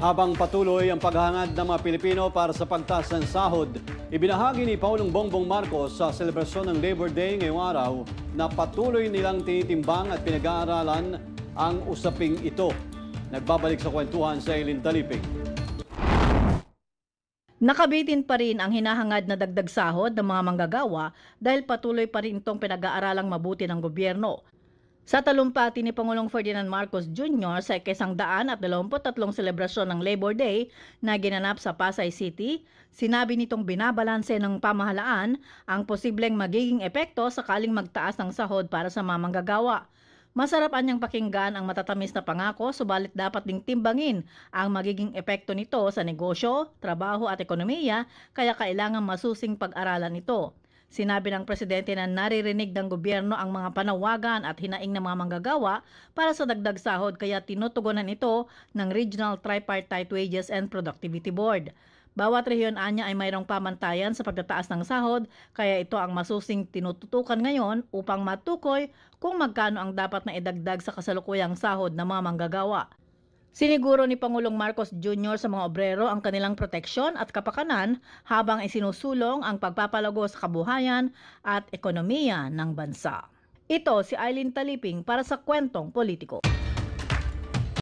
Habang patuloy ang paghahangad ng mga Pilipino para sa pagtaas ng sahod, ibinahagi ni Pangulong Bongbong Marcos sa selebrasyon ng Labor Day ngayong araw na patuloy nilang tinitimbang at pinag-aaralan ang usaping ito. Nagbabalik sa kwentuhan sa Eileen Taliping. Nakabitin pa rin ang hinahangad na dagdag sahod ng mga manggagawa dahil patuloy pa rin itong pinag-aaralang mabuti ng gobyerno. Sa talumpati ni Pangulong Ferdinand Marcos Jr. sa 123 selebrasyon ng Labor Day na ginanap sa Pasay City, sinabi nitong binabalanse ng pamahalaan ang posibleng magiging epekto sakaling magtaas ng sahod para sa mga manggagawa. Masarap anyang pakinggan ang matatamis na pangako, subalit dapat ding timbangin ang magiging epekto nito sa negosyo, trabaho at ekonomiya, kaya kailangan masusing pag-aralan ito. Sinabi ng presidente na naririnig ng gobyerno ang mga panawagan at hinaing ng mga manggagawa para sa dagdag sahod, kaya tinutugunan ito ng Regional Tripartite Wages and Productivity Board. Bawat rehiyon anya ay mayroong pamantayan sa pagtataas ng sahod, kaya ito ang masusing tinututukan ngayon upang matukoy kung magkano ang dapat na idagdag sa kasalukuyang sahod ng mga manggagawa. Siniguro ni Pangulong Marcos Jr. sa mga obrero ang kanilang proteksyon at kapakanan habang isinusulong ang pagpapalago sa kabuhayan at ekonomiya ng bansa. Ito si Eileen Taliping para sa Kwentong Politiko.